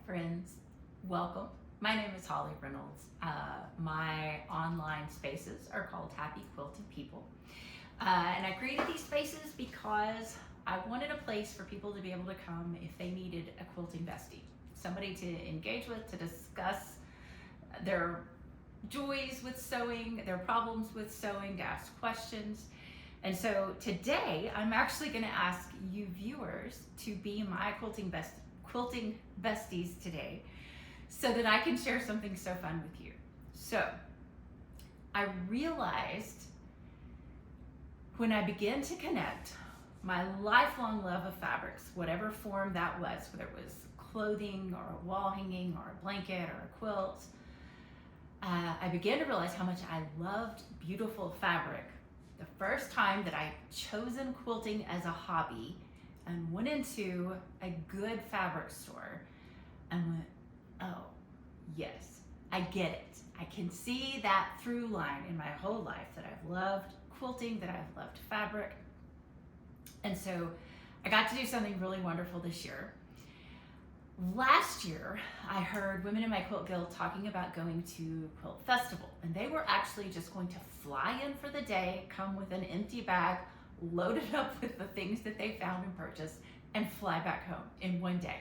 friends, welcome. My name is Holly Reynolds. My online spaces are called Happy Quilting People. And I created these spaces because I wanted a place for people to be able to come if they needed a quilting bestie. Somebody to engage with, to discuss their joys with sewing, their problems with sewing, to ask questions. And so today I'm actually going to ask you viewers to be my quilting besties today so that I can share something so fun with you. So I realized when I began to connect my lifelong love of fabrics, whatever form that was, whether it was clothing or a wall hanging or a blanket or a quilt, I began to realize how much I loved beautiful fabric the first time that I chosen quilting as a hobby and went into a good fabric store and went, oh, yes, I get it. I can see that through line in my whole life that I've loved quilting, that I've loved fabric. And so I got to do something really wonderful this year. Last year, I heard women in my quilt guild talking about going to Quilt Festival, and they were actually just going to fly in for the day, come with an empty bag, loaded up with the things that they found and purchased, and fly back home in one day.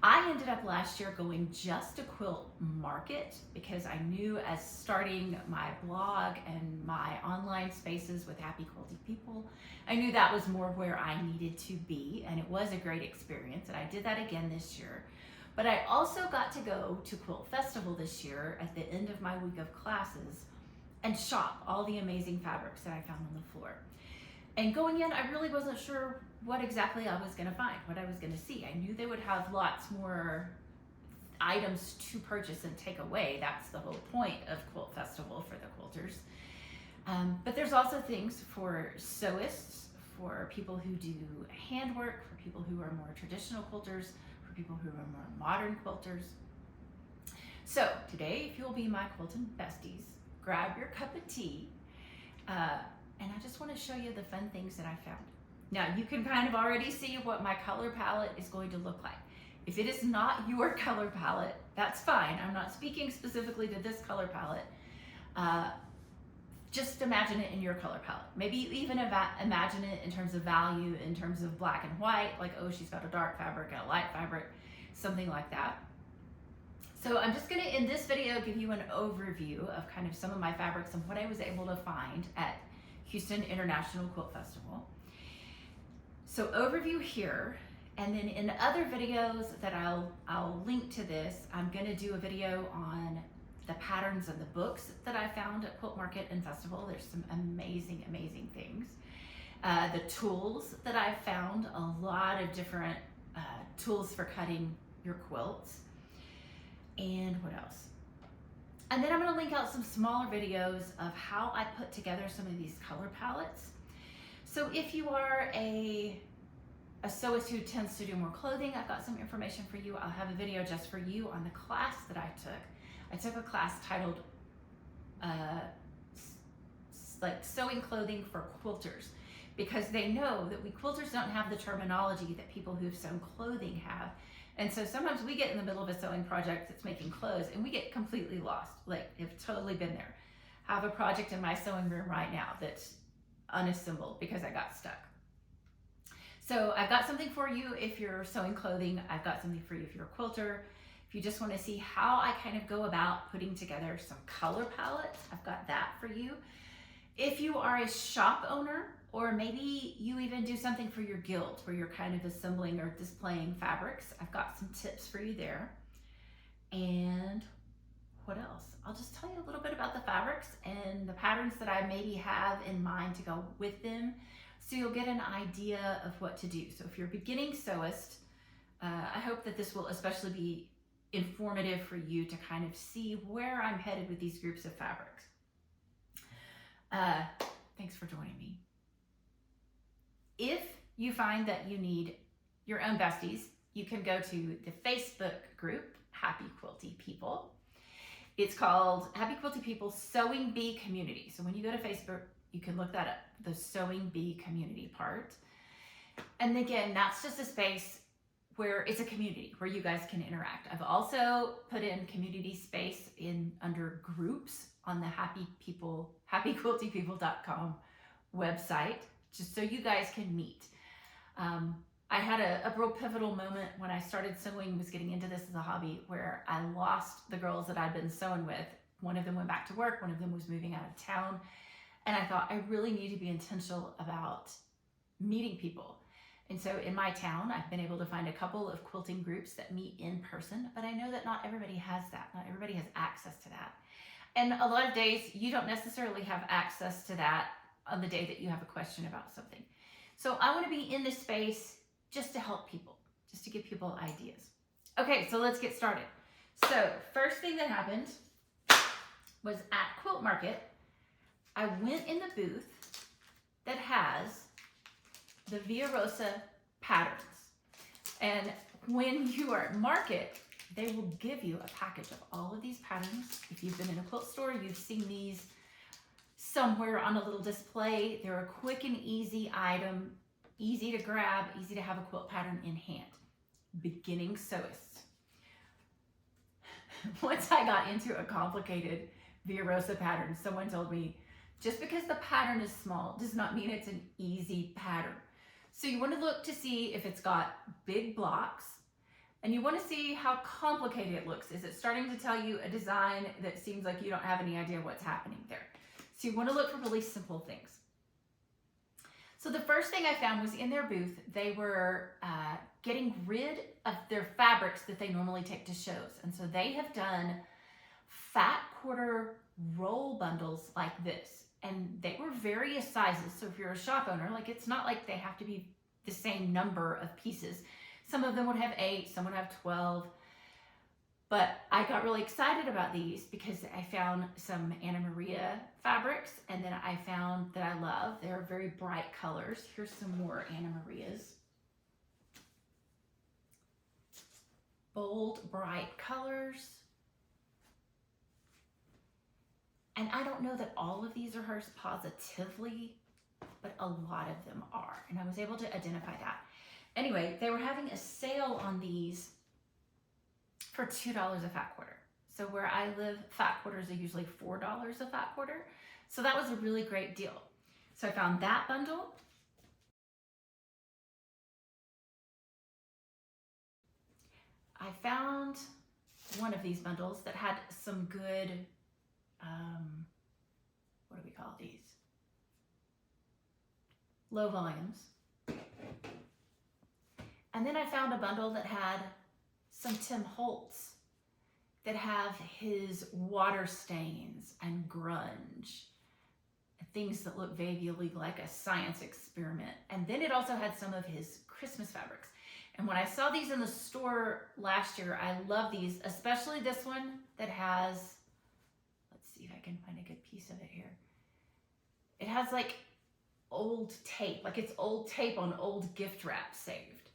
I ended up last year going just to quilt market because I knew as starting my blog and my online spaces with Happy Quilting People, I knew that was more where I needed to be, and it was a great experience, and I did that again this year. But I also got to go to Quilt Festival this year at the end of my week of classes and shop all the amazing fabrics that I found on the floor. And going in, I really wasn't sure what exactly I was going to find, what I was going to see. I knew they would have lots more items to purchase and take away. That's the whole point of Quilt Festival for the quilters. But there's also things for sewists, for people who do handwork, for people who are more traditional quilters, for people who are more modern quilters. So today, if you'll be my quilting besties, grab your cup of tea, and I just want to show you the fun things that I found. Now you can kind of already see what my color palette is going to look like. If it is not your color palette, that's fine. I'm not speaking specifically to this color palette. Just imagine it in your color palette. Maybe even imagine it in terms of value, in terms of black and white, like, oh, she's got a dark fabric and a light fabric, something like that. So I'm just gonna, in this video, give you an overview of kind of some of my fabrics and what I was able to find at Houston International Quilt Festival. So overview here, and then in other videos that I'll link to this, I'm gonna do a video on the patterns and the books that I found at Quilt Market and Festival. There's some amazing, amazing things. The tools that I found, a lot of different tools for cutting your quilts. And what else? And then I'm gonna link out some smaller videos of how I put together some of these color palettes. So if you are a sewist who tends to do more clothing, I've got some information for you. I'll have a video just for you on the class that I took. I took a class titled like sewing clothing for quilters, because they know that we quilters don't have the terminology that people who've sewn clothing have. And so sometimes we get in the middle of a sewing project that's making clothes and we get completely lost. Like, I've totally been there. I have a project in my sewing room right now that's unassembled because I got stuck. So I've got something for you if you're sewing clothing. I've got something for you if you're a quilter. If you just want to see how I kind of go about putting together some color palettes, I've got that for you. If you are a shop owner, or maybe you even do something for your guild where you're kind of assembling or displaying fabrics, I've got some tips for you there. And what else? I'll just tell you a little bit about the fabrics and the patterns that I maybe have in mind to go with them, so you'll get an idea of what to do. So if you're a beginning sewist, I hope that this will especially be informative for you to kind of see where I'm headed with these groups of fabrics. Thanks for joining me. If you find that you need your own besties, you can go to the Facebook group, Happy Quilty People. It's called Happy Quilty People Sewing Bee Community. So when you go to Facebook, you can look that up, the Sewing Bee Community part. And again, that's just a space where it's a community where you guys can interact. I've also put in community space under groups on the happyquiltypeople.com website, just so you guys can meet. I had a real pivotal moment when I started sewing, was getting into this as a hobby, where I lost the girls that I'd been sewing with. One of them went back to work, one of them was moving out of town, and I thought I really need to be intentional about meeting people. And so in my town, I've been able to find a couple of quilting groups that meet in person, but I know that not everybody has that. Not everybody has access to that. And a lot of days, you don't necessarily have access to that on the day that you have a question about something. So I want to be in this space just to help people, just to give people ideas. Okay, so let's get started. So first thing that happened was at Quilt Market, I went in the booth that has the Via Rosa patterns. And when you are at market, they will give you a package of all of these patterns. If you've been in a quilt store, you've seen these somewhere on a little display. They're a quick and easy item, easy to grab, easy to have a quilt pattern in hand. Beginning sewists. Once I got into a complicated Via Rosa pattern, someone told me, just because the pattern is small does not mean it's an easy pattern. So you want to look to see if it's got big blocks, and you want to see how complicated it looks. Is it starting to tell you a design that seems like you don't have any idea what's happening there? So you want to look for really simple things. So the first thing I found was in their booth, they were getting rid of their fabrics that they normally take to shows. And so they have done fat quarter roll bundles like this. And they were various sizes. So if you're a shop owner, like, it's not like they have to be the same number of pieces. Some of them would have 8, some would have 12. But I got really excited about these because I found some Anna Maria fabrics, and then I found that I love, they're very bright colors. Here's some more Anna Marias. Bold, bright colors. And I don't know that all of these are hers positively, but a lot of them are. And I was able to identify that. Anyway, they were having a sale on these for $2 a fat quarter. So where I live, fat quarters are usually $4 a fat quarter. So that was a really great deal. So I found that bundle. I found one of these bundles that had some good, what do we call these? Low volumes. And then I found a bundle that had some Tim Holtz that have his water stains and grunge, things that look vaguely like a science experiment. And then it also had some of his Christmas fabrics. And when I saw these in the store last year, I love these, especially this one that has, let's see if I can find a good piece of it here. It has like old tape, like it's old tape on old gift wrap saved.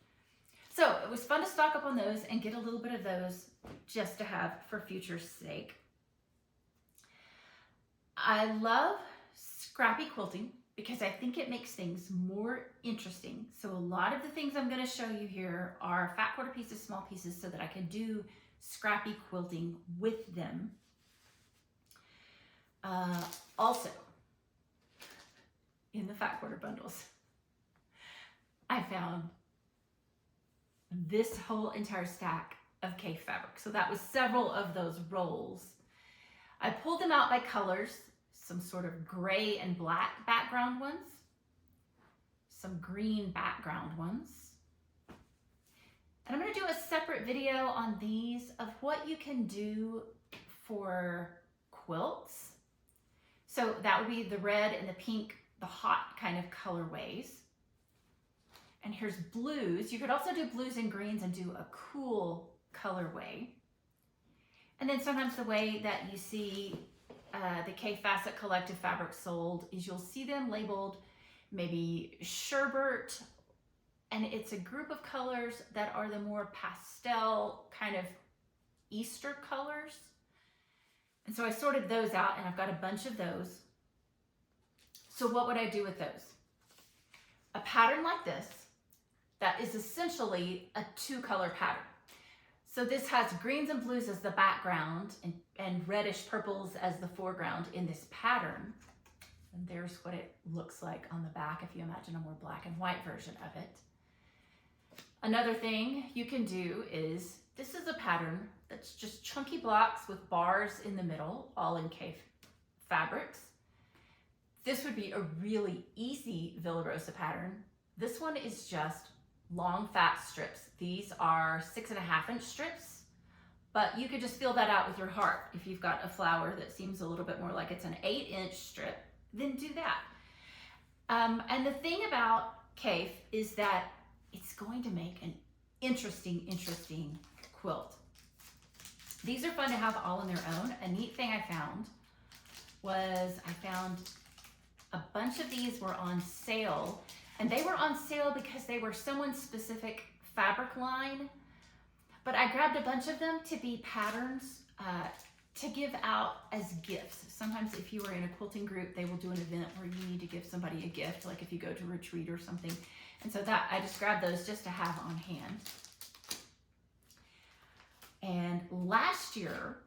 So it was fun to stock up on those and get a little bit of those just to have for future's sake. I love scrappy quilting because I think it makes things more interesting. So a lot of the things I'm going to show you here are fat quarter pieces, small pieces, so that I can do scrappy quilting with them. Also, in the fat quarter bundles, I found this whole entire stack of Kaffe fabric. So that was several of those rolls. I pulled them out by colors, some sort of gray and black background ones, some green background ones. And I'm going to do a separate video on these of what you can do for quilts. So that would be the red and the pink, the hot kind of colorways. And here's blues. You could also do blues and greens and do a cool colorway. And then sometimes the way that you see the Kaffe Facet Collective fabrics sold is you'll see them labeled maybe sherbet, and it's a group of colors that are the more pastel kind of Easter colors. And so I sorted those out, and I've got a bunch of those. So what would I do with those? A pattern like this that is essentially a 2-color pattern. So this has greens and blues as the background and reddish purples as the foreground in this pattern. And there's what it looks like on the back if you imagine a more black and white version of it. Another thing you can do is, this is a pattern that's just chunky blocks with bars in the middle, all in Kaffe fabrics. This would be a really easy Villa Rosa pattern. This one is just long fat strips. These are 6.5-inch strips, but you could just feel that out with your heart. If you've got a flower that seems a little bit more like it's an 8-inch strip, then do that. And the thing about Kaffe is that it's going to make an interesting quilt. These are fun to have all on their own. A neat thing I found was a bunch of these were on sale, and they were on sale because they were someone's specific fabric line. But I grabbed a bunch of them to be patterns to give out as gifts. Sometimes if you are in a quilting group, they will do an event where you need to give somebody a gift, like if you go to a retreat or something. And so that I just grabbed those just to have on hand. And last year,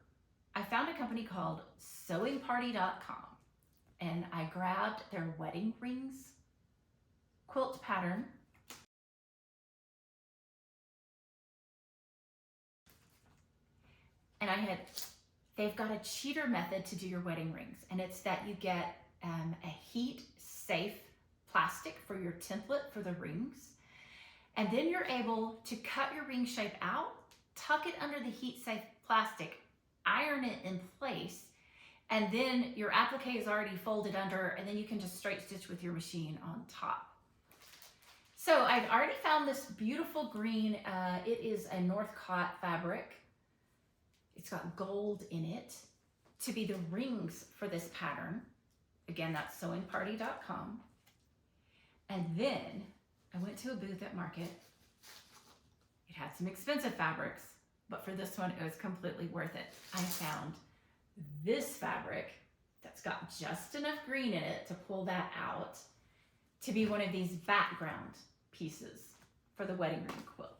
I found a company called sewingparty.com, and I grabbed their wedding rings quilt pattern. And they've got a cheater method to do your wedding rings, and it's that you get a heat-safe plastic for your template for the rings, and then you're able to cut your ring shape out, tuck it under the heat-safe plastic, iron it in place, and then your applique is already folded under, and then you can just straight stitch with your machine on top. So I've already found this beautiful green. It is a Northcott fabric. It's got gold in it to be the rings for this pattern. Again, that's sewingparty.com. And then I went to a booth at Market. It had some expensive fabrics, but for this one, it was completely worth it. I found this fabric that's got just enough green in it to pull that out to be one of these background pieces for the wedding ring quilt.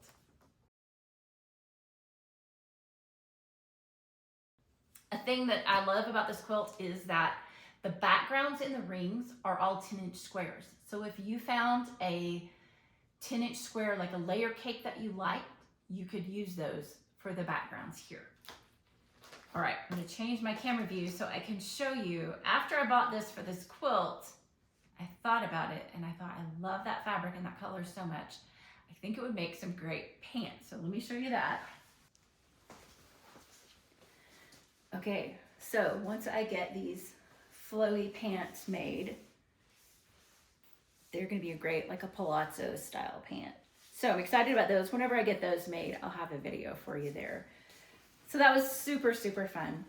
A thing that I love about this quilt is that the backgrounds in the rings are all 10-inch squares. So if you found a 10-inch square, like a layer cake that you liked, you could use those for the backgrounds here. All right, I'm gonna change my camera view so I can show you. After I bought this for this quilt, I thought about it and I thought, I love that fabric and that color so much. I think it would make some great pants. So let me show you that. Okay, so once I get these flowy pants made, they're gonna be a great, like a palazzo style pant. So I'm excited about those. Whenever I get those made, I'll have a video for you there. So that was super fun.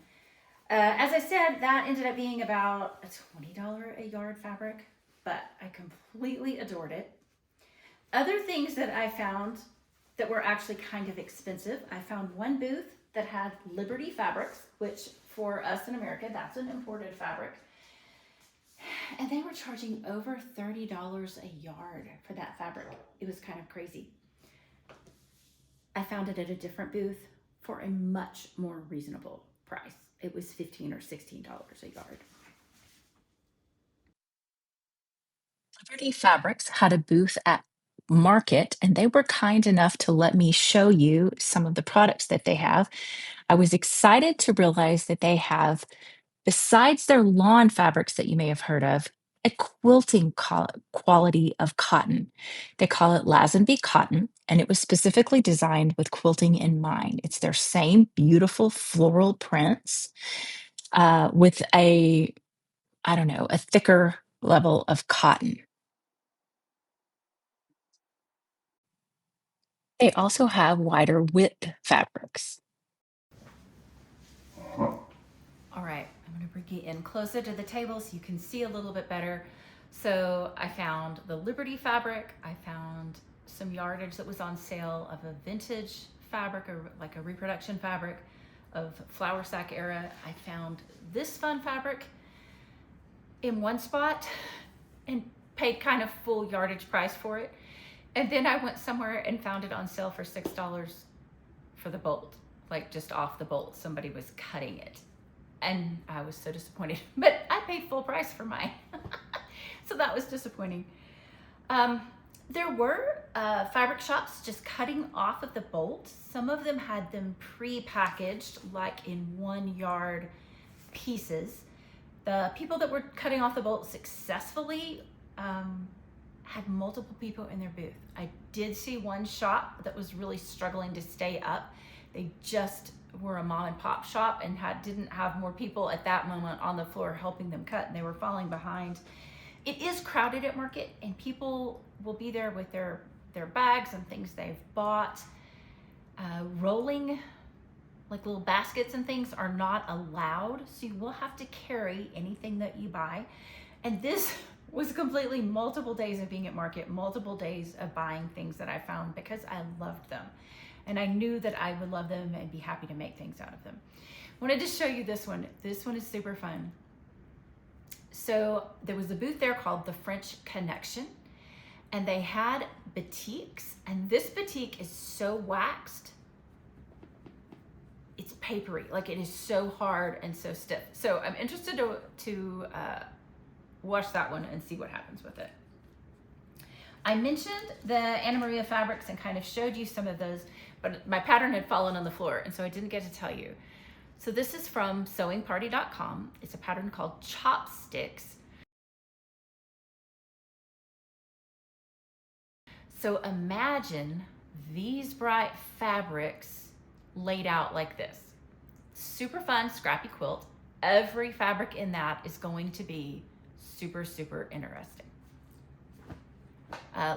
As I said, that ended up being about a $20 a yard fabric, but I completely adored it. Other things that I found that were actually kind of expensive. I found one booth that had Liberty fabrics, which for us in America, that's an imported fabric. And they were charging over $30 a yard for that fabric. It was kind of crazy. I found it at a different booth for a much more reasonable price. It was $15 or $16 a yard. Liberty Fabrics had a booth at Market, and they were kind enough to let me show you some of the products that they have. I was excited to realize that they have, besides their lawn fabrics that you may have heard of, a quilting quality of cotton. They call it Lazenby cotton, and it was specifically designed with quilting in mind. It's their same beautiful floral prints with a thicker level of cotton. They also have wider width fabrics. All right, I'm gonna bring you in closer to the table so you can see a little bit better. So I found the Liberty fabric. I found some yardage that was on sale of a vintage fabric, or like a reproduction fabric of flour sack era. I found this fun fabric in one spot and paid kind of full yardage price for it. And then I went somewhere and found it on sale for $6 for the bolt, like just off the bolt. Somebody was cutting it. And I was so disappointed, but I paid full price for mine. So that was disappointing. There were fabric shops just cutting off of the bolt. Some of them had them pre-packaged, like in 1 yard pieces. The people that were cutting off the bolt successfully had multiple people in their booth. I did see one shop that was really struggling to stay up. They just were a mom and pop shop and didn't have more people at that moment on the floor helping them cut, and they were falling behind. It is crowded at market, and people will be there with their bags and things they've bought. Rolling, like little baskets and things, are not allowed, so you will have to carry anything that you buy. And this was completely multiple days of being at market, multiple days of buying things that I found because I loved them. And I knew that I would love them and be happy to make things out of them. I wanted to show you this one. This one is super fun. So there was a booth there called the French Connection, and they had batiks, and this batik is so waxed, it's papery, like it is so hard and so stiff. So I'm interested to watch that one and see what happens with it. I mentioned the Anna Maria fabrics and kind of showed you some of those, but my pattern had fallen on the floor, and so I didn't get to tell you. So this is from sewingparty.com. It's a pattern called Chopsticks. So imagine these bright fabrics laid out like this. Super fun, scrappy quilt. Every fabric in that is going to be super, super interesting.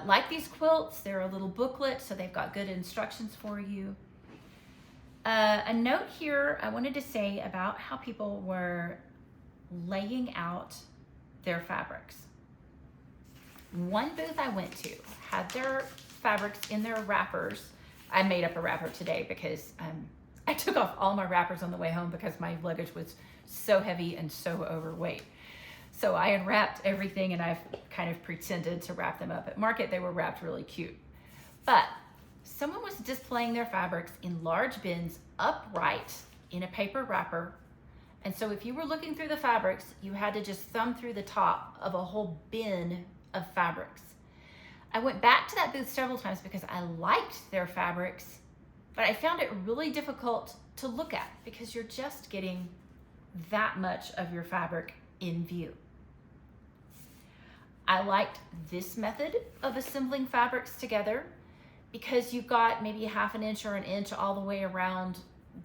Like these quilts, they're a little booklet, so they've got good instructions for you. A note here I wanted to say about how people were laying out their fabrics. One booth I went to had their fabrics in their wrappers. I made up a wrapper today because I took off all my wrappers on the way home because my luggage was so heavy and so overweight. So I had wrapped everything, and I've kind of pretended to wrap them up. At market, they were wrapped really cute. But someone was displaying their fabrics in large bins upright in a paper wrapper. And so if you were looking through the fabrics, you had to just thumb through the top of a whole bin of fabrics. I went back to that booth several times because I liked their fabrics, but I found it really difficult to look at because you're just getting that much of your fabric in view. I liked this method of assembling fabrics together because you've got maybe 1/2 inch or 1 inch all the way around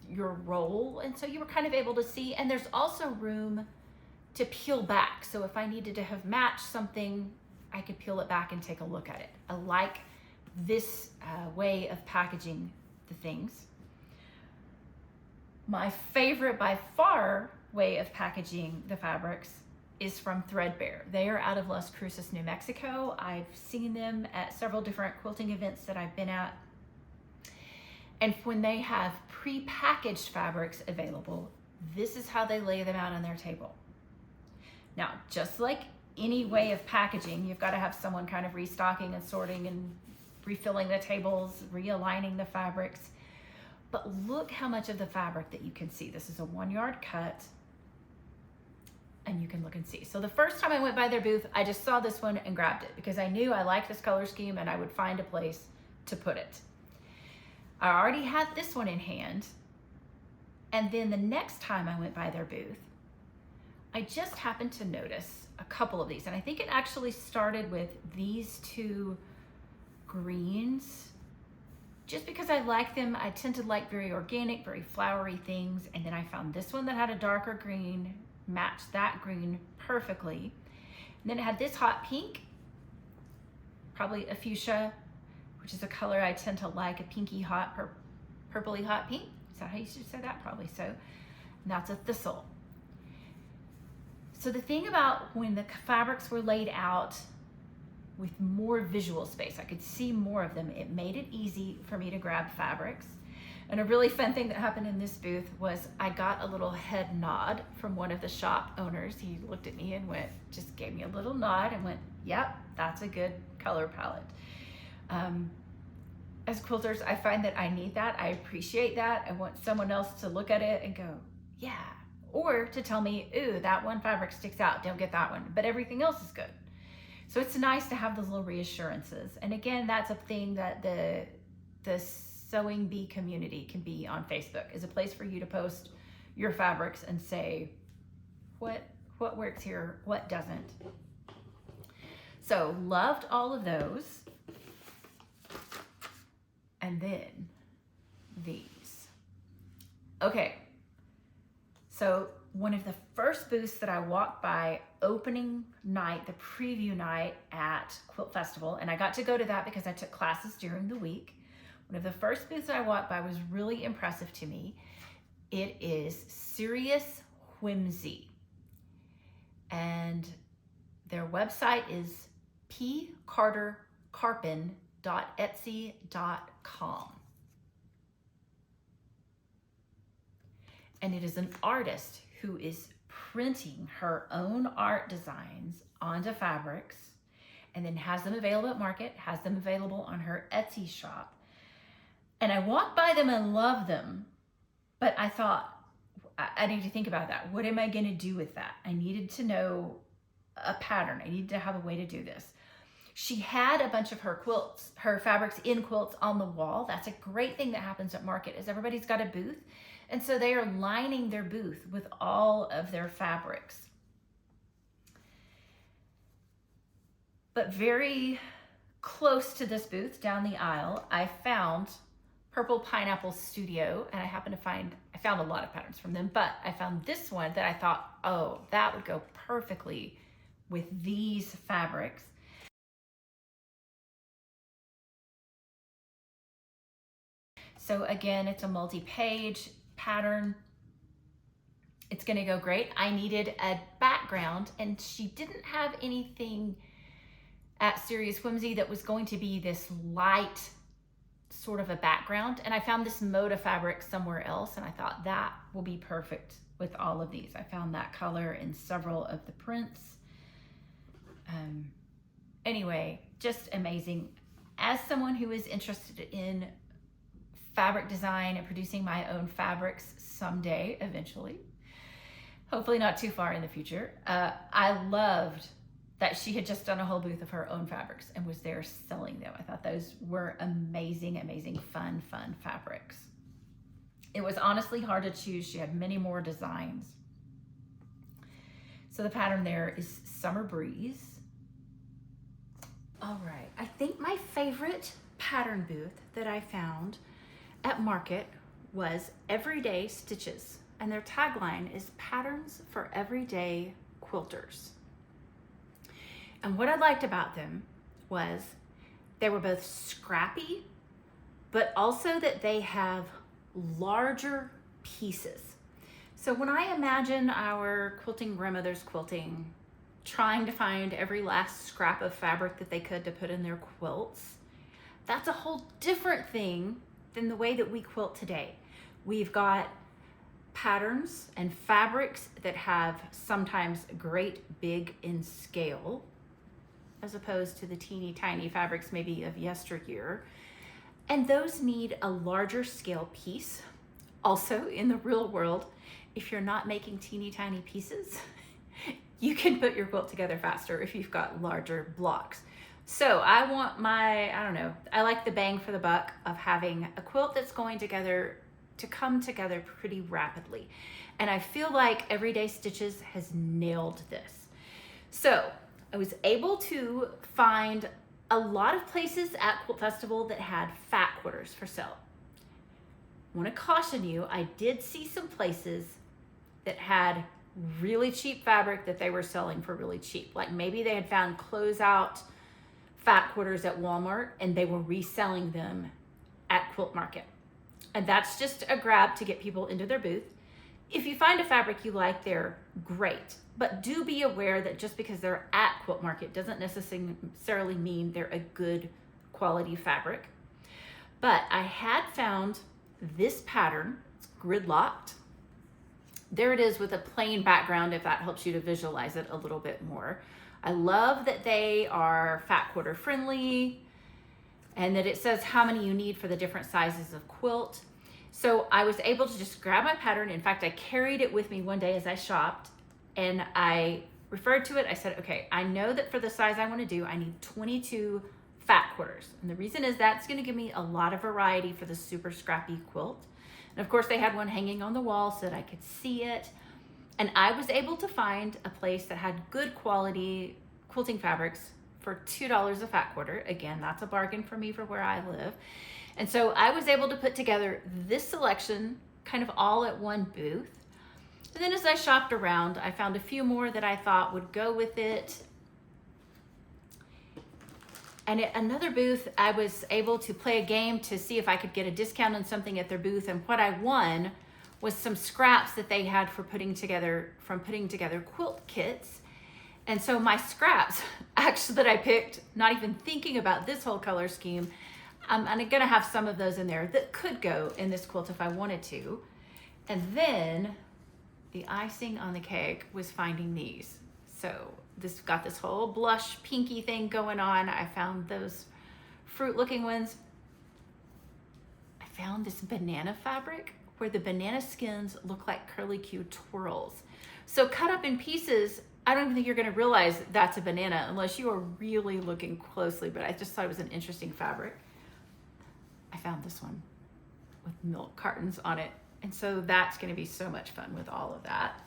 your roll, and so you were kind of able to see, and there's also room to peel back. So if I needed to have matched something, I could peel it back and take a look at it. I like this way of packaging the things. My favorite by far way of packaging the fabrics is from Threadbare. They are out of Las Cruces, New Mexico. I've seen them at several different quilting events that I've been at. And when they have pre-packaged fabrics available, this is how they lay them out on their table. Now, just like any way of packaging, you've got to have someone kind of restocking and sorting and refilling the tables, realigning the fabrics. But look how much of the fabric that you can see. This is a 1 yard cut, and you can look and see. So the first time I went by their booth, I just saw this one and grabbed it because I knew I liked this color scheme and I would find a place to put it. I already had this one in hand, and then the next time I went by their booth, I just happened to notice a couple of these, and I think it actually started with these two greens. Just because I like them, I tend to like very organic, very flowery things, and then I found this one that had a darker green, matched that green perfectly. And then it had this hot pink, probably a fuchsia, which is a color I tend to like, a pinky hot, purpley hot pink. Is that how you should say that? Probably so. And that's a thistle. So the thing about when the fabrics were laid out with more visual space, I could see more of them, it made it easy for me to grab fabrics. And a really fun thing that happened in this booth was I got a little head nod from one of the shop owners. He looked at me and just gave me a little nod and went, yep, that's a good color palette. As quilters, I find that I need that. I appreciate that. I want someone else to look at it and go, yeah. Or to tell me, ooh, that one fabric sticks out, don't get that one. But everything else is good. So it's nice to have those little reassurances. And again, that's a thing that the sewing bee community can be on Facebook, is a place for you to post your fabrics and say what works here, what doesn't. So loved all of those. And then these. Okay, so one of the first booths that I walked by opening night, the preview night at Quilt Festival, and I got to go to that because I took classes during the week. One of the first booths I walked by was really impressive to me. It is Serious Whimsy. And their website is pcartercarpin.etsy.com. And it is an artist who is printing her own art designs onto fabrics and then has them available at market, has them available on her Etsy shop. And I walked by them and loved them, but I thought, I need to think about that. What am I going to do with that? I needed to know a pattern. I needed to have a way to do this. She had a bunch of her quilts, her fabrics in quilts on the wall. That's a great thing that happens at market, is everybody's got a booth. And so they are lining their booth with all of their fabrics. But very close to this booth down the aisle, I found Purple Pineapple Studio, and I found a lot of patterns from them, but I found this one that I thought, oh, that would go perfectly with these fabrics. So again, it's a multi-page pattern. It's gonna go great. I needed a background, and she didn't have anything at Serious Whimsy that was going to be this light sort of a background. And I found this mode of fabric somewhere else, and I thought that will be perfect with all of these. I found that color in several of the prints. Anyway, just amazing. As someone who is interested in fabric design and producing my own fabrics someday, eventually, hopefully not too far in the future, I loved that she had just done a whole booth of her own fabrics and was there selling them. I thought those were amazing, amazing, fun fabrics. It was honestly hard to choose. She had many more designs. So the pattern there is Summer Breeze. All right, I think my favorite pattern booth that I found at market was Everyday Stitches, and their tagline is Patterns for Everyday Quilters. And what I liked about them was they were both scrappy, but also that they have larger pieces. So when I imagine our quilting grandmothers quilting, trying to find every last scrap of fabric that they could to put in their quilts, that's a whole different thing than the way that we quilt today. We've got patterns and fabrics that have sometimes great big in scale, as opposed to the teeny tiny fabrics maybe of yesteryear. And those need a larger scale piece. Also, in the real world, if you're not making teeny tiny pieces, you can put your quilt together faster if you've got larger blocks. So I want I like the bang for the buck of having a quilt that's going together to come together pretty rapidly. And I feel like Everyday Stitches has nailed this. So I was able to find a lot of places at Quilt Festival that had fat quarters for sale. I want to caution you, I did see some places that had really cheap fabric that they were selling for really cheap. Like maybe they had found closeout fat quarters at Walmart and they were reselling them at Quilt Market. And that's just a grab to get people into their booth. If you find a fabric you like there, great. But do be aware that just because they're at Quilt Market doesn't necessarily mean they're a good quality fabric. But I had found this pattern, it's gridlocked. There it is with a plain background if that helps you to visualize it a little bit more. I love that they are fat quarter friendly. and that it says how many you need for the different sizes of quilt. So I was able to just grab my pattern. In fact, I carried it with me one day as I shopped, and I referred to it. I said, okay, I know that for the size I want to do, I need 22 fat quarters. And the reason is that's going to give me a lot of variety for the super scrappy quilt. And of course they had one hanging on the wall so that I could see it. And I was able to find a place that had good quality quilting fabrics for $2 a fat quarter. Again, that's a bargain for me for where I live. And so I was able to put together this selection kind of all at one booth. And then as I shopped around, I found a few more that I thought would go with it. And at another booth, I was able to play a game to see if I could get a discount on something at their booth. And what I won was some scraps that they had for putting together quilt kits. And so my scraps, actually, that I picked, not even thinking about this whole color scheme, I'm gonna have some of those in there that could go in this quilt if I wanted to. And then the icing on the cake was finding these. So this got this whole blush pinky thing going on. I found those fruit looking ones. I found this banana fabric where the banana skins look like curlicue twirls. So cut up in pieces, I don't even think you're gonna realize that's a banana unless you are really looking closely, but I just thought it was an interesting fabric. I found this one with milk cartons on it. And so that's gonna be so much fun with all of that.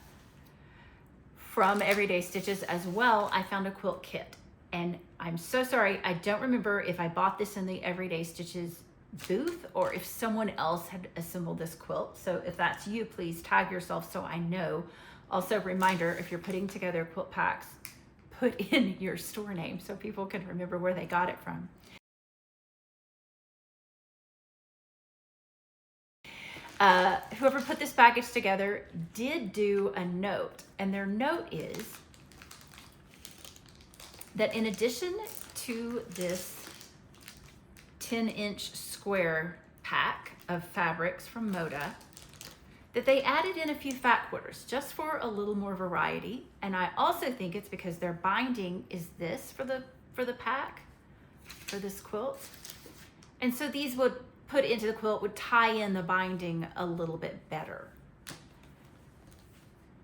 From Everyday Stitches as well, I found a quilt kit. And I'm so sorry, I don't remember if I bought this in the Everyday Stitches booth or if someone else had assembled this quilt. So if that's you, please tag yourself so I know. Also, reminder, if you're putting together quilt packs, put in your store name so people can remember where they got it from. Whoever put this package together did do a note, and their note is that in addition to this 10-inch square pack of fabrics from Moda, that they added in a few fat quarters just for a little more variety. And I also think it's because their binding is this for the pack, for this quilt. And so these would put into the quilt would tie in the binding a little bit better.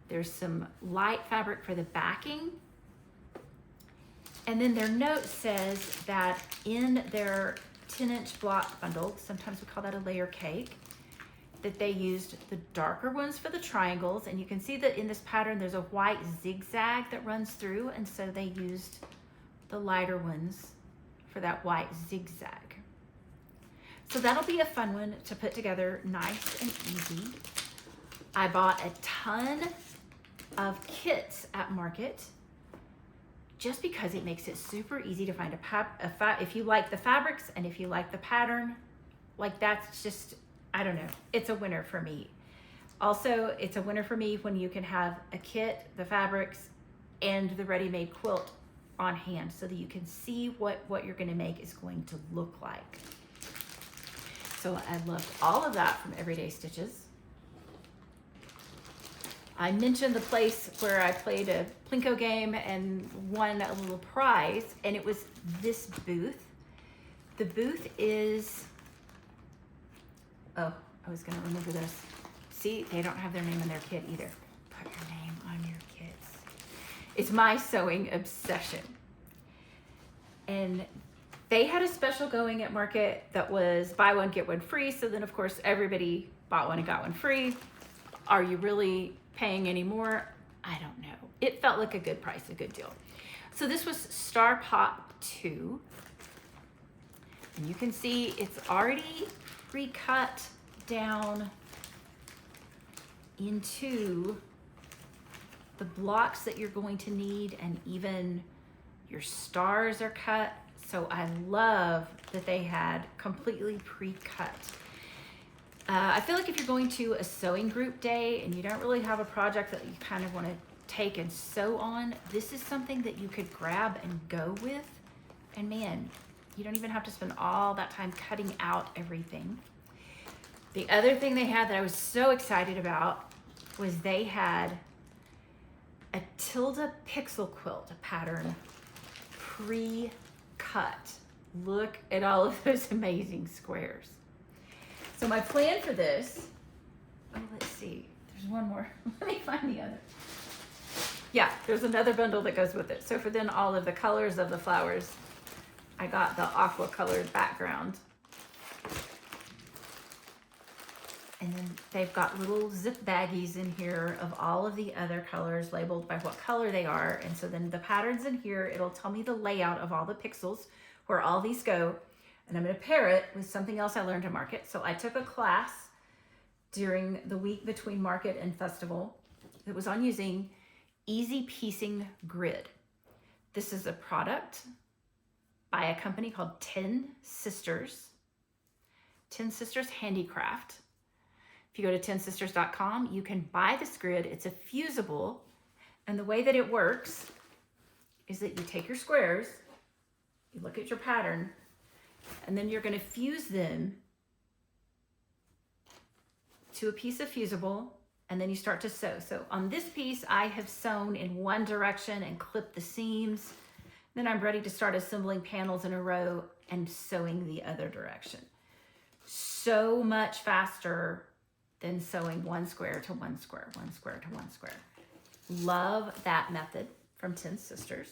There's some light fabric for the backing. And then their note says that in their 10-inch block bundle, sometimes we call that a layer cake, that they used the darker ones for the triangles. And you can see that in this pattern, there's a white zigzag that runs through. And so they used the lighter ones for that white zigzag. So that'll be a fun one to put together nice and easy. I bought a ton of kits at Market just because it makes it super easy to find if you like the fabrics and if you like the pattern, like that's just, I don't know, it's a winner for me. Also, it's a winner for me when you can have a kit, the fabrics, and the ready-made quilt on hand so that you can see what you're gonna make is going to look like. So I loved all of that from Everyday Stitches. I mentioned the place where I played a Plinko game and won a little prize, and it was this booth. The booth is, oh, I was gonna remember this. See, they don't have their name in their kit either. Put your name on your kits. It's My Sewing Obsession. And they had a special going at Market that was buy one, get one free. So then of course everybody bought one and got one free. Are you really paying any more? I don't know. It felt like a good price, a good deal. So this was Star Pop 2. And you can see it's already pre-cut down into the blocks that you're going to need, and even your stars are cut. So I love that they had completely pre-cut. I feel like if you're going to a sewing group day and you don't really have a project that you kind of want to take and sew on, this is something that you could grab and go with. And man, you don't even have to spend all that time cutting out everything. The other thing they had that I was so excited about was they had a Tilda pixel quilt, a pattern pre-cut. Look at all of those amazing squares. So my plan for this, oh, let's see, there's one more. Let me find the other. Yeah, there's another bundle that goes with it. So for then all of the colors of the flowers, I got the aqua colored background. And then they've got little zip baggies in here of all of the other colors labeled by what color they are. And so then the patterns in here, it'll tell me the layout of all the pixels where all these go. And I'm going to pair it with something else I learned at market. So I took a class during the week between market and festival that was on using Easy Piecing Grid. This is a product by a company called 10 Sisters. 10 Sisters Handicraft. If you go to 10sisters.com, you can buy this grid. It's a fusible. And the way that it works is that you take your squares, you look at your pattern, and then you're going to fuse them to a piece of fusible, and then you start to sew. So on this piece, I have sewn in one direction and clipped the seams. Then I'm ready to start assembling panels in a row and sewing the other direction. So much faster than sewing one square to one square, one square to one square. Love that method from 10 Sisters.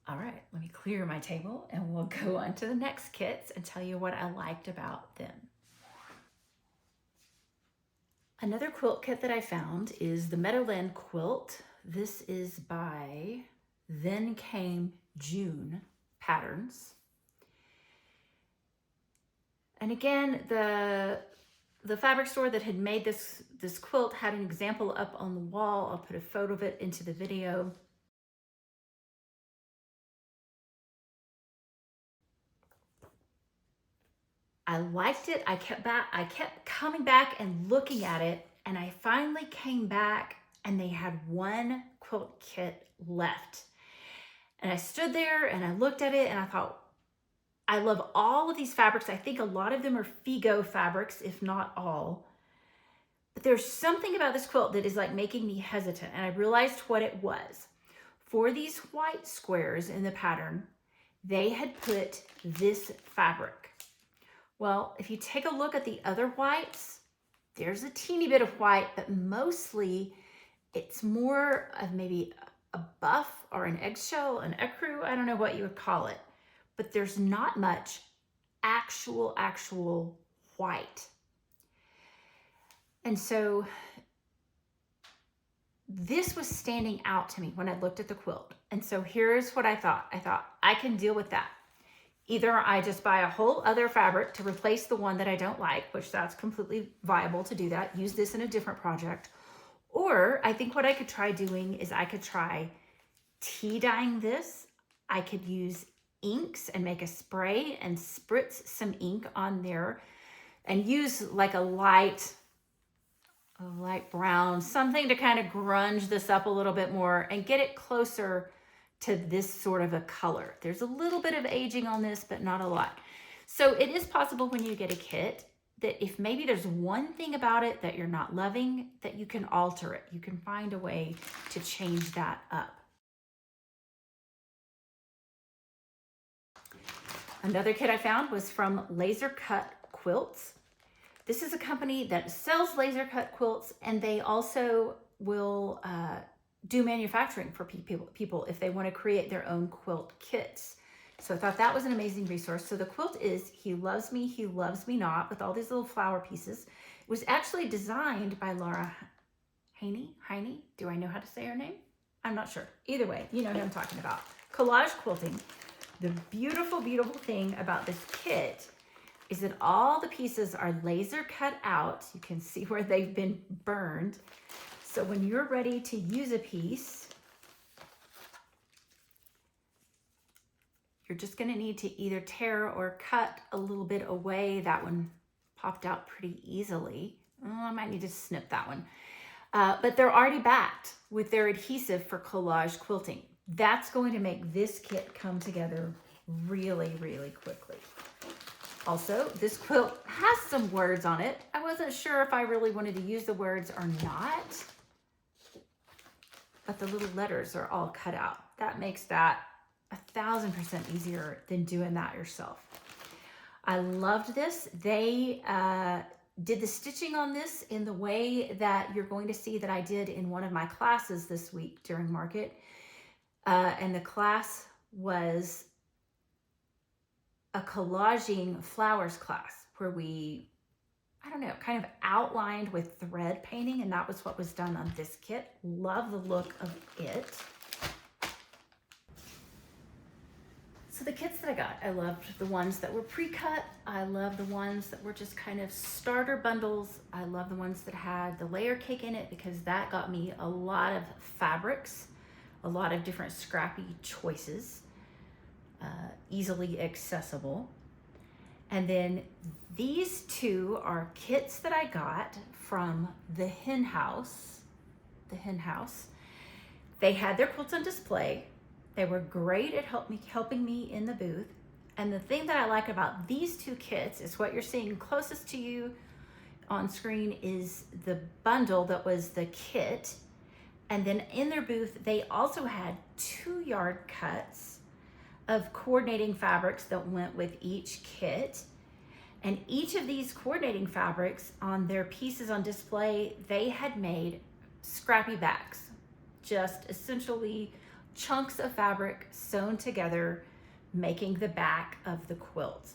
All right, let me clear my table and we'll go on to the next kits and tell you what I liked about them. Another quilt kit that I found is the Meadowland Quilt. This is by Then Came June Patterns. And again, the fabric store that had made this quilt had an example up on the wall. I'll put a photo of it into the video. I liked it. I kept coming back and looking at it, and I finally came back and they had one quilt kit left. And I stood there and I looked at it and I thought, I love all of these fabrics. I think a lot of them are Figo fabrics, if not all. But there's something about this quilt that is like making me hesitant. And I realized what it was. For these white squares in the pattern, they had put this fabric. Well, if you take a look at the other whites, there's a teeny bit of white, but mostly it's more of maybe a buff or an eggshell, an ecru, I don't know what you would call it. But there's not much actual white. And so this was standing out to me when I looked at the quilt. And so here's what I thought. I thought I can deal with that. Either I just buy a whole other fabric to replace the one that I don't like, which that's completely viable to do that. Use this in a different project. Or I think what I could try doing is I could try tea dyeing this. I could use inks and make a spray and spritz some ink on there and use like a light brown, something to kind of grunge this up a little bit more and get it closer to this sort of a color. There's a little bit of aging on this, but not a lot. So it is possible when you get a kit that if maybe there's one thing about it that you're not loving, that you can alter it. You can find a way to change that up. Another kit I found was from Laser Cut Quilts. This is a company that sells laser cut quilts, and they also will do manufacturing for people if they want to create their own quilt kits. So I thought that was an amazing resource. So the quilt is He Loves Me, He Loves Me Not, with all these little flower pieces. It was actually designed by Laura Heine. Heine? Do I know how to say her name? I'm not sure. Either way, you know who I'm talking about. Collage quilting. The beautiful, beautiful thing about this kit is that all the pieces are laser cut out. You can see where they've been burned. So when you're ready to use a piece, you're just going to need to either tear or cut a little bit away. That one popped out pretty easily. Oh, I might need to snip that one. But they're already backed with their adhesive for collage quilting. That's going to make this kit come together really, really quickly. Also, this quilt has some words on it. I wasn't sure if I really wanted to use the words or not, but the little letters are all cut out. That makes that 1,000% easier than doing that yourself. I loved this. They did the stitching on this in the way that you're going to see that I did in one of my classes this week during market. And the class was a collaging flowers class where we, I don't know, kind of outlined with thread painting, and that was what was done on this kit. Love the look of it. So the kits that I got, I loved the ones that were pre-cut. I love the ones that were just kind of starter bundles. I love the ones that had the layer cake in it because that got me a lot of fabrics, a lot of different scrappy choices, easily accessible. And then these two are kits that I got from the Hen House. The Hen House. They had their quilts on display. They were great at helping me in the booth. And the thing that I like about these two kits is what you're seeing closest to you on screen is the bundle that was the kit. And then in their booth, they also had 2 yard cuts of coordinating fabrics that went with each kit. And each of these coordinating fabrics on their pieces on display, they had made scrappy backs, just essentially chunks of fabric sewn together, making the back of the quilt.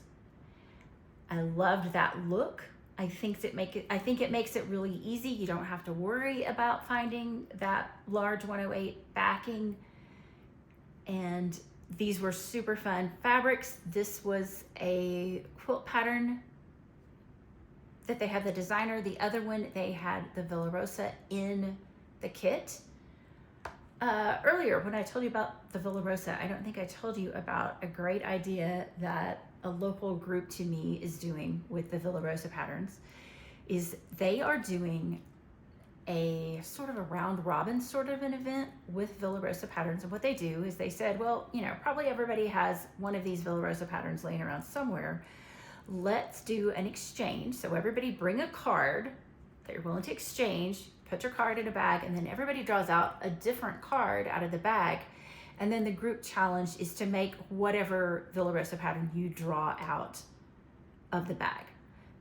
I loved that look. I think it makes it really easy. You don't have to worry about finding that large 108 backing. And these were super fun fabrics. This was a quilt pattern that they had the designer. The other one, they had the Villa Rosa in the kit. Earlier, when I told you about the Villa Rosa, I don't think I told you about a great idea that a local group to me is doing with the Villa Rosa patterns. Is they are doing a sort of a round robin sort of an event with Villa Rosa patterns. And what they do is they said, well, you know, probably everybody has one of these Villa Rosa patterns laying around somewhere. Let's do an exchange. So everybody bring a card that you're willing to exchange, put your card in a bag, and then everybody draws out a different card out of the bag. And then the group challenge is to make whatever Villa Rosa pattern you draw out of the bag.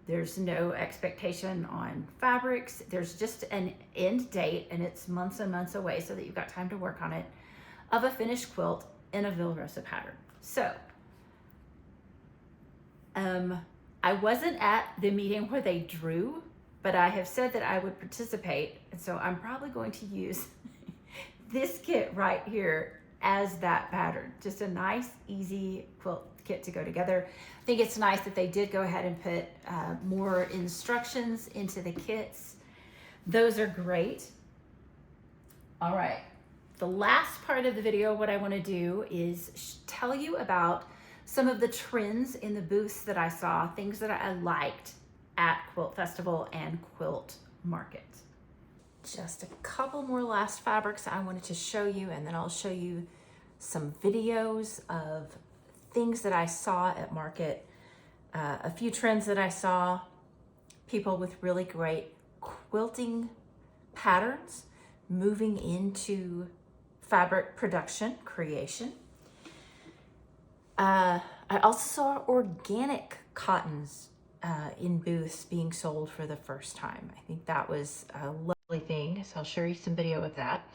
There's no expectation on fabrics. There's just an end date, and it's months and months away so that you've got time to work on it, of a finished quilt in a Villa Rosa pattern. So I wasn't at the meeting where they drew, but I have said that I would participate. And so I'm probably going to use this kit right here as that pattern. Just a nice, easy quilt kit to go together. I think it's nice that they did go ahead and put more instructions into the kits. Those are great. All right, the last part of the video, what I want to do is tell you about some of the trends in the booths that I saw, things that I liked at Quilt Festival and Quilt Market. Just a couple more last fabrics I wanted to show you, and then I'll show you some videos of things that I saw at market, a few trends that I saw, people with really great quilting patterns moving into fabric production, creation. I also saw organic cottons in booths being sold for the first time. I think that was a lovely thing, so I'll show you some video of that.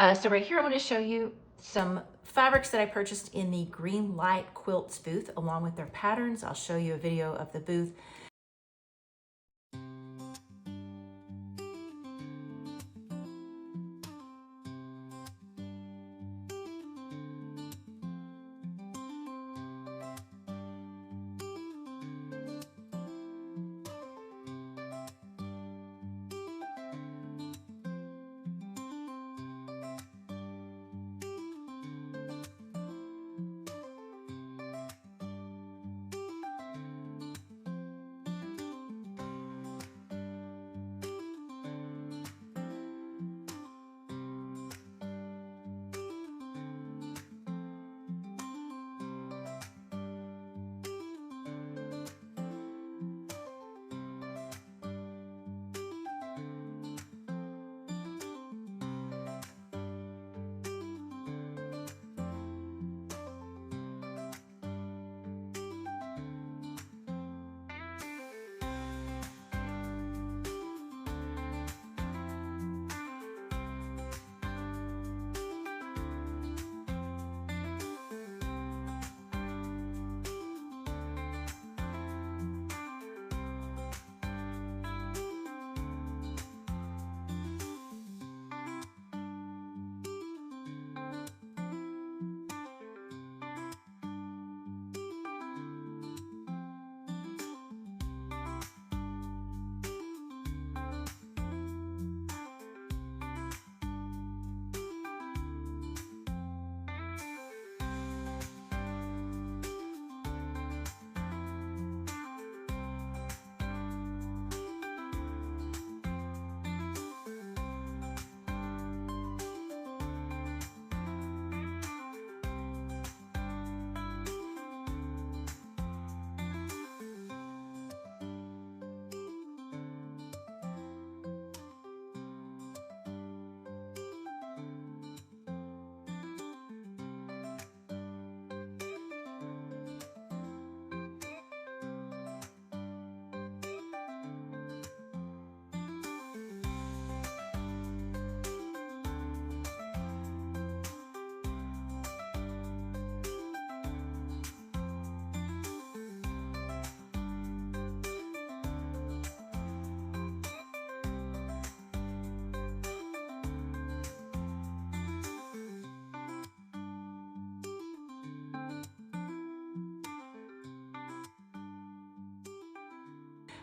So right here, I want to show you some fabrics that I purchased in the Green Light Quilts booth, along with their patterns. I'll show you a video of the booth.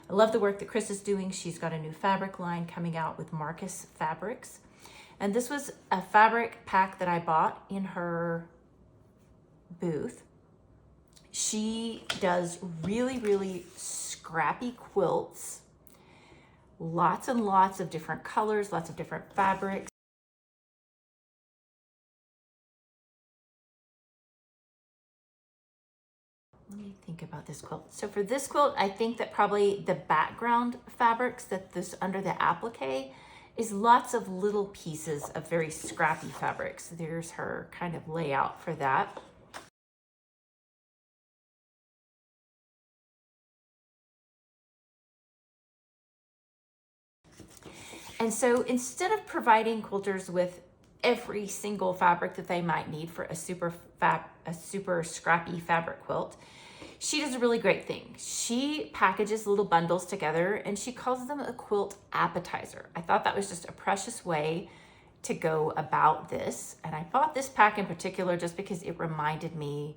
I love the work that Chris is doing. She's got a new fabric line coming out with Marcus Fabrics. And this was a fabric pack that I bought in her booth. She does really, really scrappy quilts. Lots and lots of different colors, lots of different fabrics. Let me think about this quilt. So for this quilt, I think that probably the background fabrics that this under the applique is lots of little pieces of very scrappy fabrics. There's her kind of layout for that. And so instead of providing quilters with every single fabric that they might need for a super scrappy fabric quilt, she does a really great thing. She packages little bundles together and she calls them a quilt appetizer. I thought that was just a precious way to go about this. And I bought this pack in particular just because it reminded me,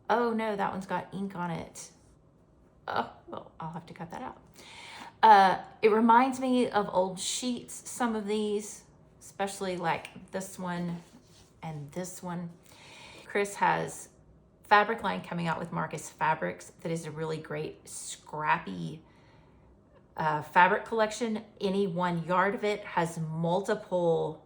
oh no, that one's got ink on it. Oh, well, I'll have to cut that out. It reminds me of old sheets, some of these, especially like this one and this one. Chris has fabric line coming out with Marcus Fabrics that is a really great scrappy fabric collection. Any 1 yard of it has multiple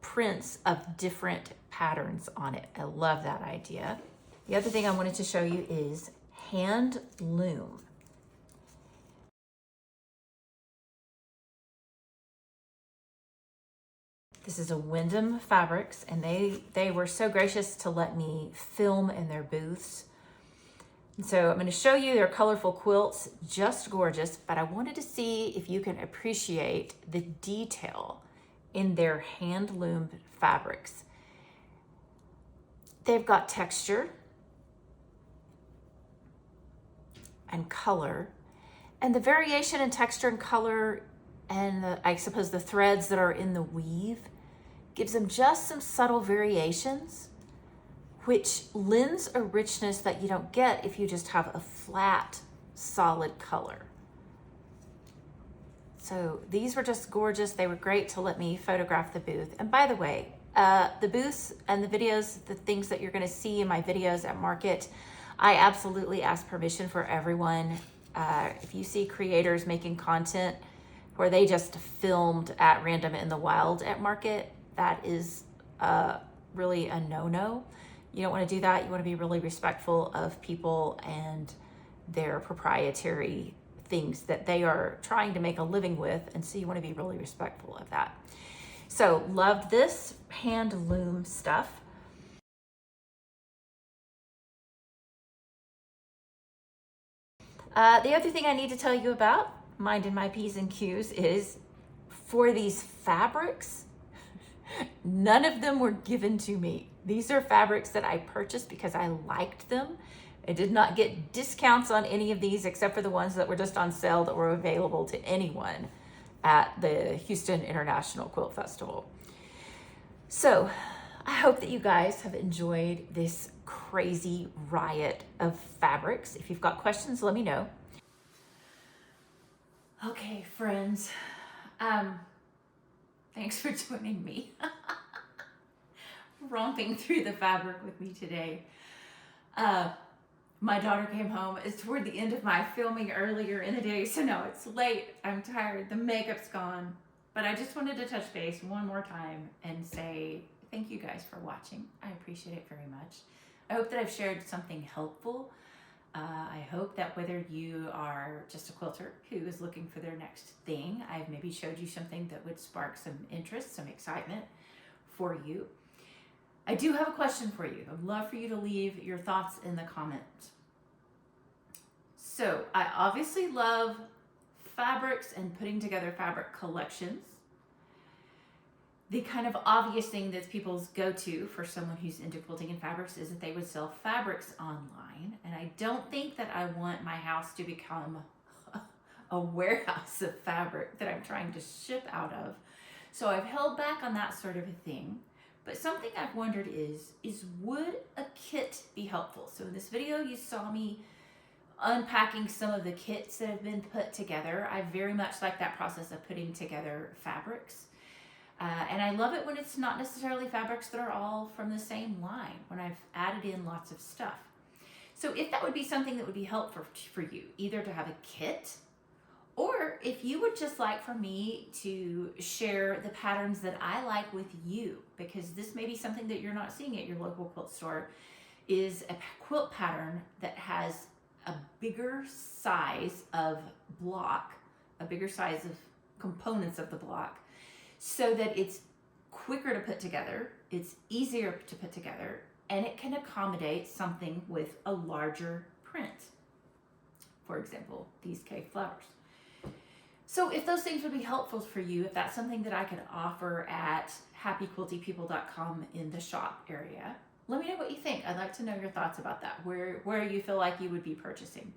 prints of different patterns on it. I love that idea. The other thing I wanted to show you is Handloom. This is a Wyndham Fabrics, and they were so gracious to let me film in their booths. And so I'm going to show you their colorful quilts, just gorgeous, but I wanted to see if you can appreciate the detail in their hand-loomed fabrics. They've got texture and color, and the variation in texture and color and I suppose the threads that are in the weave gives them just some subtle variations, which lends a richness that you don't get if you just have a flat, solid color. So these were just gorgeous. They were great to let me photograph the booth. And by the way, the booths and the videos, the things that you're gonna see in my videos at market, I absolutely ask permission for everyone. If you see creators making content where they just filmed at random in the wild at market, that is really a no-no. You don't want to do that. You want to be really respectful of people and their proprietary things that they are trying to make a living with, and so you want to be really respectful of that. So loved this hand loom stuff. The other thing I need to tell you about, minding my P's and Q's, is for these fabrics, none of them were given to me. These are fabrics that I purchased because I liked them. I did not get discounts on any of these except for the ones that were just on sale that were available to anyone at the Houston International Quilt Festival. So I hope that you guys have enjoyed this crazy riot of fabrics. If you've got questions, let me know. Okay, friends, thanks for joining me. Romping through the fabric with me today. My daughter came home. It's toward the end of my filming earlier in the day, so now it's late. I'm tired. The makeup's gone. But I just wanted to touch base one more time and say thank you guys for watching. I appreciate it very much. I hope that I've shared something helpful. I hope that whether you are just a quilter who is looking for their next thing, I've maybe showed you something that would spark some interest, some excitement for you. I do have a question for you. I'd love for you to leave your thoughts in the comments. So I obviously love fabrics and putting together fabric collections. The kind of obvious thing that's people's go-to for someone who's into quilting and fabrics is that they would sell fabrics online. And I don't think that I want my house to become a warehouse of fabric that I'm trying to ship out of. So I've held back on that sort of a thing. But something I've wondered is would a kit be helpful? So in this video, you saw me unpacking some of the kits that have been put together. I very much like that process of putting together fabrics. And I love it when it's not necessarily fabrics that are all from the same line, when I've added in lots of stuff. So if that would be something that would be helpful for you, either to have a kit, or if you would just like for me to share the patterns that I like with you, because this may be something that you're not seeing at your local quilt store, is a quilt pattern that has a bigger size of block, a bigger size of components of the block, so that it's quicker to put together, it's easier to put together, and it can accommodate something with a larger print. For example, these cave flowers. So if those things would be helpful for you, if that's something that I could offer at happyquiltypeople.com in the shop area, let me know what you think. I'd like to know your thoughts about that, where you feel like you would be purchasing.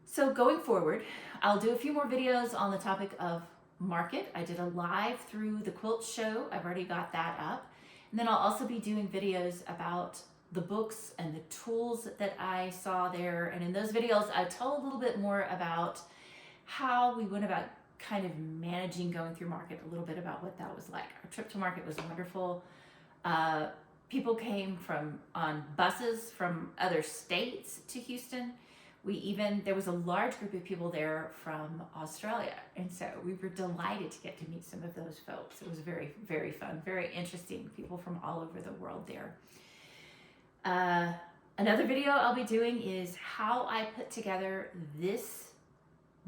So going forward, I'll do a few more videos on the topic of market. I did a live through the quilt show. I've already got that up. And then I'll also be doing videos about the books and the tools that I saw there. And in those videos, I told a little bit more about how we went about kind of managing going through market, a little bit about what that was like. Our trip to market was wonderful. People came on buses from other states to Houston. There was a large group of people there from Australia. And so we were delighted to get to meet some of those folks. It was very, very fun, very interesting, people from all over the world there. Another video I'll be doing is how I put together this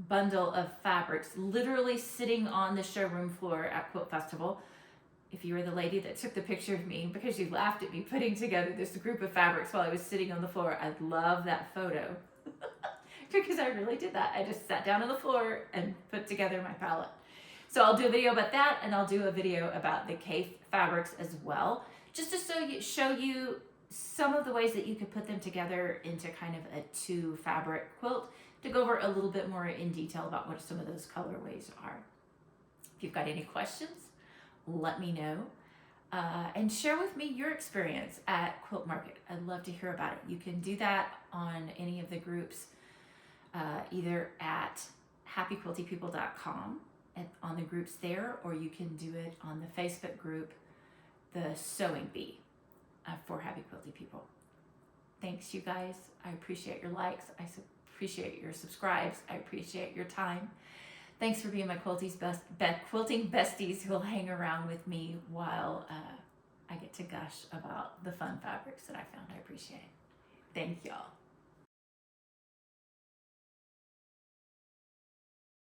bundle of fabrics, literally sitting on the showroom floor at Quilt Festival. If you were the lady that took the picture of me because you laughed at me putting together this group of fabrics while I was sitting on the floor, I'd love that photo. Because I really did that. I just sat down on the floor and put together my palette. So I'll do a video about that, and I'll do a video about the Kaffe fabrics as well, just to show you some of the ways that you could put them together into kind of a 2 fabric quilt, to go over a little bit more in detail about what some of those colorways are. If you've got any questions, let me know. And share with me your experience at Quilt Market. I'd love to hear about it. You can do that on any of the groups, either at happyquiltypeople.com on the groups there, or you can do it on the Facebook group, the Sewing Bee, for Happy Quilty People. Thanks, you guys. I appreciate your likes. I appreciate your subscribes. I appreciate your time. Thanks for being my quilting besties who will hang around with me while I get to gush about the fun fabrics that I found. I appreciate it. Thank y'all.